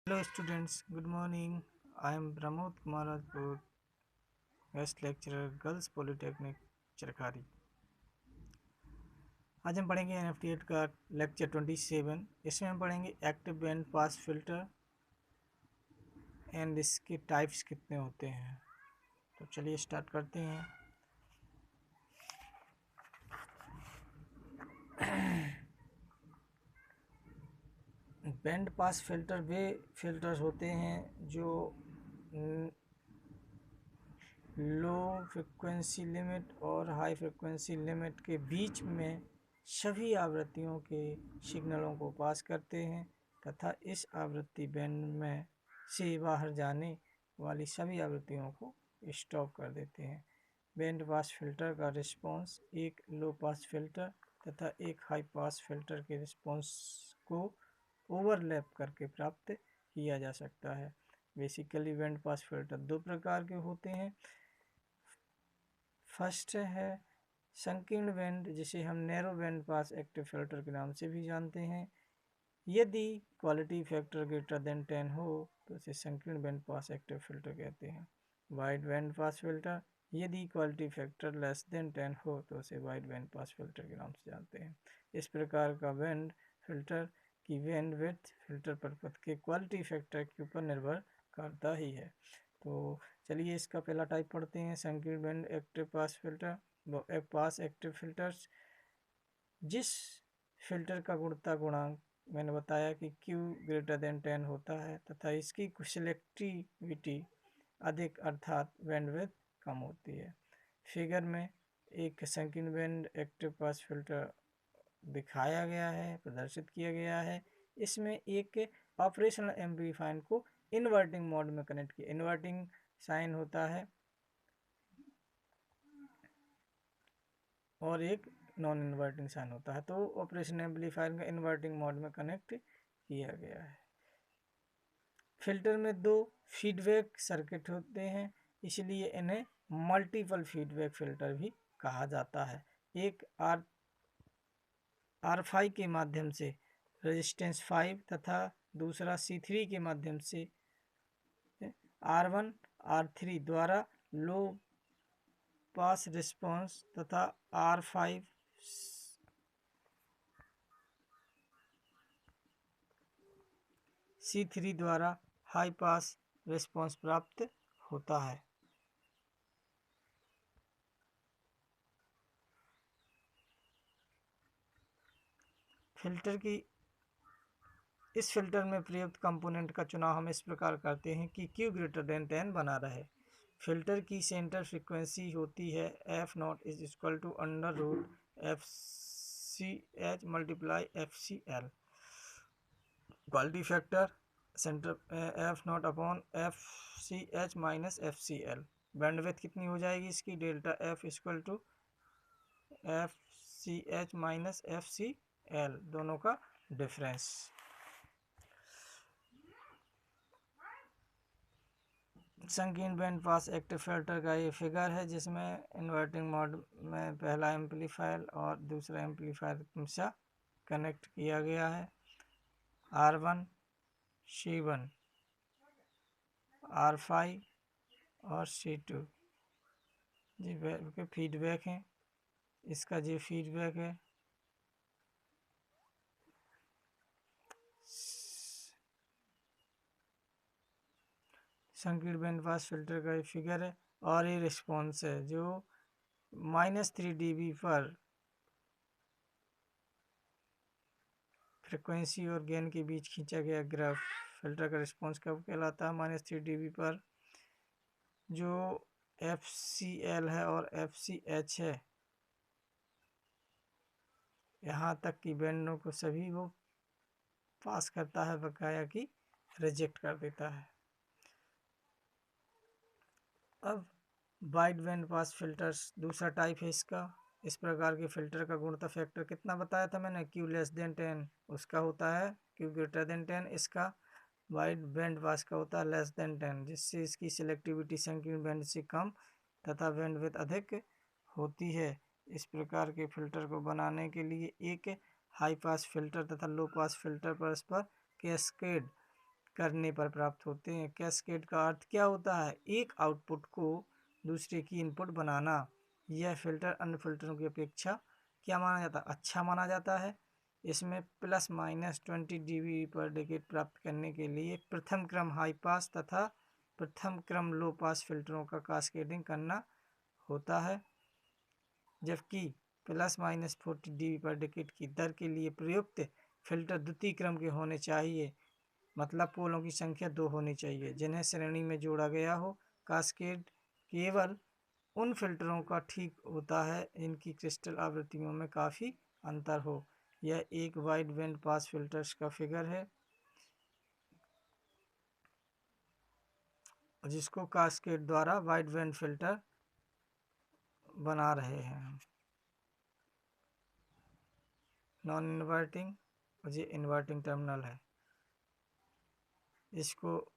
Hello students, good morning. I am Pramod Kumar Rajput, guest lecturer girls polytechnic Charkhari. आज हम पढ़ेंगे NFTET का lecture 27। इसमें हम पढ़ेंगे active band pass filter and इसके टाइप्स कितने होते हैं। तो चलिए स्टार्ट करते हैं। बैंड पास फिल्टर वे फिल्टर्स होते हैं जो लो फ्रिक्वेंसी लिमिट और हाई फ्रिक्वेंसी लिमिट के बीच में सभी आवृत्तियों के सिग्नलों को पास करते हैं तथा इस आवृत्ति बैंड में से बाहर जाने वाली सभी आवृत्तियों को स्टॉप कर देते हैं। बैंड पास फिल्टर का रिस्पॉन्स एक लो पास फिल्टर तथा एक हाई पास फिल्टर के रिस्पॉन्स को ओवरलैप करके प्राप्त किया जा सकता है। बेसिकली बैंड पास फिल्टर दो प्रकार के होते हैं। फर्स्ट है संकीर्ण बैंड, जिसे हम narrow band pass active filter के नाम से भी जानते हैं। यदि क्वालिटी फैक्टर ग्रेटर देन 10 हो तो इसे संकीर्ण बैंड पास एक्टिव फिल्टर कहते हैं। वाइड बैंड पास फिल्टर, यदि क्वालिटी फैक्टर लेस देन 10 हो तो उसे वाइड बैंड पास फिल्टर के नाम से जानते हैं। इस प्रकार का बैंड फिल्टर की बैंड विड्थ फिल्टर परिपथ के क्वालिटी फैक्टर के ऊपर निर्भर करता ही है। तो चलिए इसका पहला टाइप पढ़ते हैं, संकीर्ण बैंड एक्टिव पास फिल्टर। पास एक्टिव फिल्टर्स, जिस फिल्टर का गुणता गुणांक मैंने बताया कि Q ग्रेटर देन 10 होता है तथा इसकी सिलेक्टिविटी अधिक अर्थात बैंडविड्थ कम होती है। फिगर में एक संकीर्ण बैंड एक्टिव पास फिल्टर दिखाया गया है, प्रदर्शित किया गया है। इसमें एक ऑपरेशनल एम्पलीफायर को इन्वर्टिंग मोड में कनेक्ट किया। इन्वर्टिंग साइन होता है और एक नॉन इन्वर्टिंग साइन होता है, तो ऑपरेशन एम्पलीफायर का इन्वर्टिंग मोड में कनेक्ट किया गया है। फिल्टर में दो फीडबैक सर्किट होते हैं, इसलिए इन्हें मल्टीपल फीडबैक फिल्टर भी कहा जाता है। एक R5 के माध्यम से रेजिस्टेंस 5 तथा दूसरा C3 के माध्यम से R1 R3 द्वारा लो पास रिस्पॉन्स तथा R5 C3 द्वारा हाई पास रिस्पॉन्स प्राप्त होता है। फिल्टर की इस फिल्टर में प्रयुक्त कंपोनेंट का चुनाव हम इस प्रकार करते हैं कि Q ग्रेटर देन 10 बना रहे। फिल्टर की सेंटर फ्रीक्वेंसी होती है F0 is equal to under root FCH multiply FCL। Quality factor centre F0 upon FCH minus FCL। Bandwidth कितनी हो जाएगी इसकी, delta F equal to FCH minus FCL, दोनों का डिफरेंस। संकीर्ण बैंड पास एक्टिव फिल्टर का ये फिगर है, जिसमें इन्वर्टिंग मोड में पहला एम्पलीफायर और दूसरा एम्पलीफायर हमेशा कनेक्ट किया गया है। R1 C1 R5 और C2 जी फीडबैक हैं। इसका जी फीडबैक है। संकीर्ण बैंड पास फिल्टर का ये फिगर है और ये रिस्पॉन्स है जो -3 dB पर फ्रिक्वेंसी और गेन के बीच खींचा गया ग्राफ। फिल्टर का रिस्पॉन्स कब कहलाता है, -3 dB पर जो FCL है और FCH है, यहाँ तक कि बैंडों को सभी वो पास करता है, बकाया की रिजेक्ट कर देता है। अब वाइड बैंड पास फिल्टर्स दूसरा टाइप है इसका। इस प्रकार के फिल्टर का गुणता फैक्टर कितना बताया था मैंने, Q लेस देन 10 उसका होता है Q ग्रेटर देन 10। इसका वाइड बैंड पास का होता है लेस देन 10, जिससे इसकी सिलेक्टिविटी संकीर्ण बैंड से कम तथा बैंडविड्थ अधिक होती है। इस प्रकार के फिल्टर को बनाने के लिए एक हाई पास फिल्टर तथा लो पास फिल्टर परस्पर कैस्केड करने पर प्राप्त होते हैं। कैस्केड का अर्थ क्या होता है? एक आउटपुट को दूसरे की इनपुट बनाना। यह फिल्टर अन्य फिल्टरों की अपेक्षा क्या माना जाता है? अच्छा माना जाता है। इसमें ±20 dB पर डिकेड प्राप्त करने के लिए प्रथम क्रम हाई पास तथा प्रथम क्रम लो पास फिल्टरों का कास्केडिंग करना होता है, जबकि ±40 dB पर डिकेड की दर के लिए प्रयुक्त फिल्टर द्वितीय क्रम के होने चाहिए, मतलब पोलों की संख्या 2 होनी चाहिए, जिन्हें श्रेणी में जोड़ा गया हो। कास्केड केवल उन फिल्टरों का ठीक होता है इनकी क्रिस्टल आवृत्तियों में काफ़ी अंतर हो। यह एक वाइड बैंड पास फिल्टर्स का फिगर है जिसको कास्केड द्वारा वाइड बैंड फिल्टर बना रहे हैं हम। नॉन इन्वर्टिंग और ये इन्वर्टिंग टर्मिनल है, इसको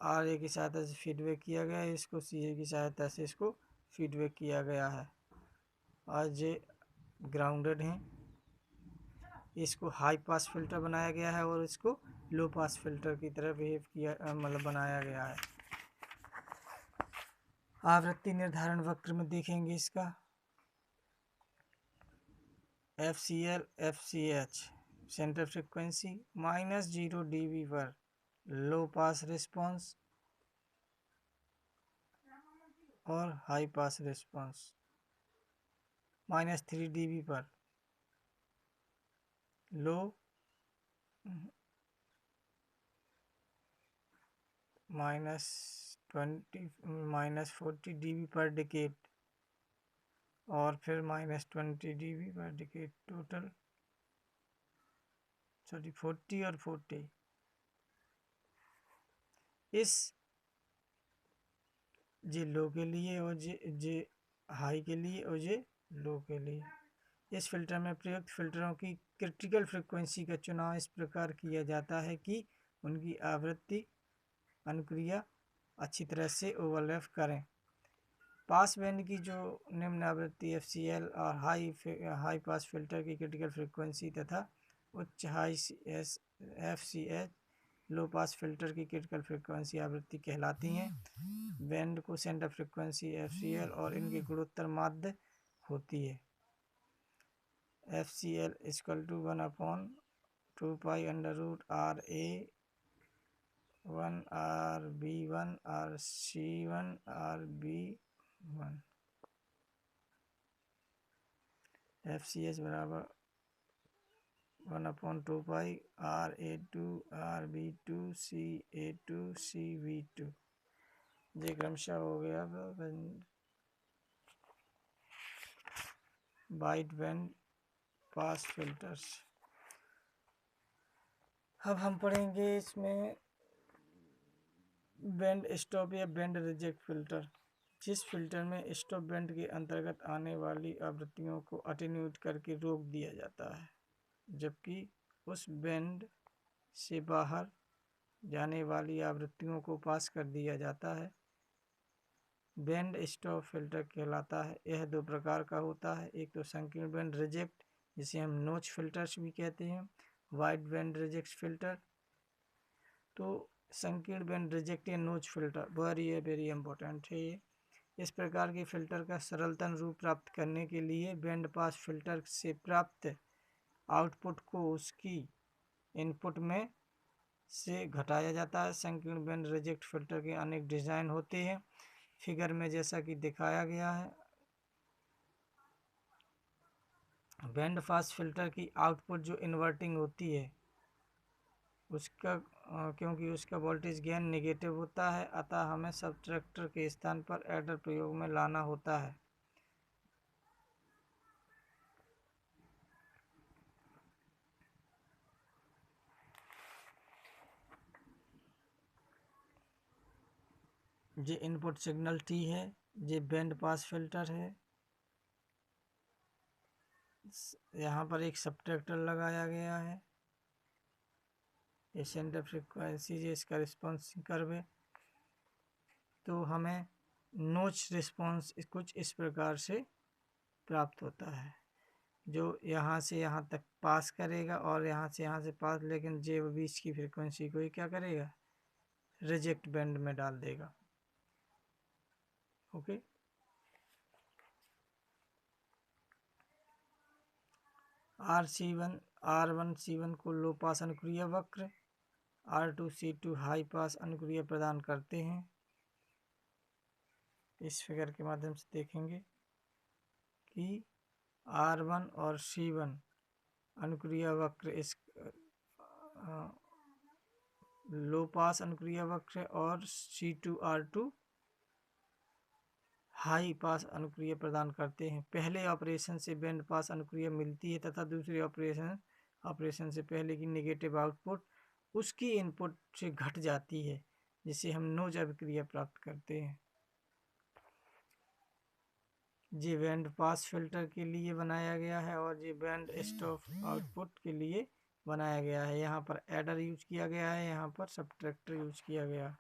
RA की सहायता से फीडबैक किया गया है, इसको CA की सहायता से इसको फीडबैक किया गया है, और ये ग्राउंडेड हैं। इसको हाई पास फिल्टर बनाया गया है और इसको लो पास फिल्टर की तरह बिहेव किया, मतलब बनाया गया है। आवृत्ति निर्धारण वक्र में देखेंगे इसका। FCL FCH centre frequency -0 dB पर लो पास रिस्पांस और हाई पास रिस्पांस, -3 dB पर लो -40 dB पर डिकेड और फिर -20 dB पर डिकेड, टोटल 40 और 40। इस जे लो के लिए और जे हाई के लिए और जे लो के लिए। इस फिल्टर में प्रयुक्त फिल्टरों की क्रिटिकल फ्रीक्वेंसी का चुनाव इस प्रकार किया जाता है कि उनकी आवृत्ति अनुक्रिया अच्छी तरह से ओवरलैप करें। पास बैंड की जो निम्न आवृत्ति FCL और हाई पास फिल्टर की क्रिटिकल फ्रीक्वेंसी तथा उच्च हाई FCH लो पास फिल्टर की क्रिटिकल फ्रीक्वेंसी आवृत्ति कहलाती हैं। बैंड को सेंटर फ्रीक्वेंसी FCL और इनके गुणोत्तर माध्य होती है। FCL = 1/2 पाई √RA 1 RB1 RC1 RB1। FCH बराबर 1/2 पाई RA2 RB2 CA2 CB2। ये क्रमशः हो गया वाइड बैंड पास फिल्टर्स। अब हम पढ़ेंगे इसमें बैंड स्टॉप या बैंड रिजेक्ट फिल्टर। जिस फिल्टर में स्टॉप बैंड के अंतर्गत आने वाली आवृत्तियों को अटेन्यूएट करके रोक दिया जाता है, जबकि उस बैंड से बाहर जाने वाली आवृत्तियों को पास कर दिया जाता है, बैंड स्टॉप फिल्टर कहलाता है। यह दो प्रकार का होता है, एक तो संकीर्ण बैंड रिजेक्ट जिसे हम नोच फिल्टर्स भी कहते हैं, वाइड बैंड रिजेक्ट फिल्टर। तो संकीर्ण बैंड रिजेक्ट या नोच फिल्टर वेरी इंपॉर्टेंट है ये। इस प्रकार के फिल्टर का सरलतम रूप प्राप्त करने के लिए बैंड पास फिल्टर से प्राप्त आउटपुट को उसकी इनपुट में से घटाया जाता है। संकीर्ण बैंड रिजेक्ट फिल्टर के अनेक डिज़ाइन होते हैं, फिगर में जैसा कि दिखाया गया है। बैंड पास फिल्टर की आउटपुट जो इन्वर्टिंग होती है उसका क्योंकि उसका वोल्टेज गेन नेगेटिव होता है, अतः हमें सबट्रैक्टर के स्थान पर एडर प्रयोग में लाना होता है। ये इनपुट सिग्नल T है, ये बैंड पास फिल्टर है। यहाँ पर एक सबट्रैक्टर लगाया गया है, ये सेंटर फ्रीक्वेंसी जो इसका रिस्पॉन्स कर्व है। तो हमें नोच रिस्पॉन्स कुछ इस प्रकार से प्राप्त होता है, जो यहाँ से यहाँ तक पास करेगा और यहाँ से पास, लेकिन जे बीच की फ्रीक्वेंसी को ही क्या करेगा, रिजेक्ट बैंड में डाल देगा। ओके, R1C1 को लो पास अनुक्रिया वक्र, R2C2 हाई पास अनुक्रिया प्रदान करते हैं। इस फिगर के माध्यम से देखेंगे कि R1 और C1 अनुक्रिया वक्र इस लो पास अनुक्रिया वक्र और C2 R2 हाई पास अनुक्रिया प्रदान करते हैं। पहले ऑपरेशन से बैंड पास अनुक्रिया मिलती है तथा दूसरे ऑपरेशन से पहले की नेगेटिव आउटपुट उसकी इनपुट से घट जाती है, जिसे हम नोच अभिक्रिया प्राप्त करते हैं। ये बैंड पास फिल्टर के लिए बनाया गया है और ये बैंड स्टॉप आउटपुट के लिए बनाया गया है। यहाँ पर एडर यूज किया गया है, यहाँ पर सब्ट्रैक्टर यूज किया गया है।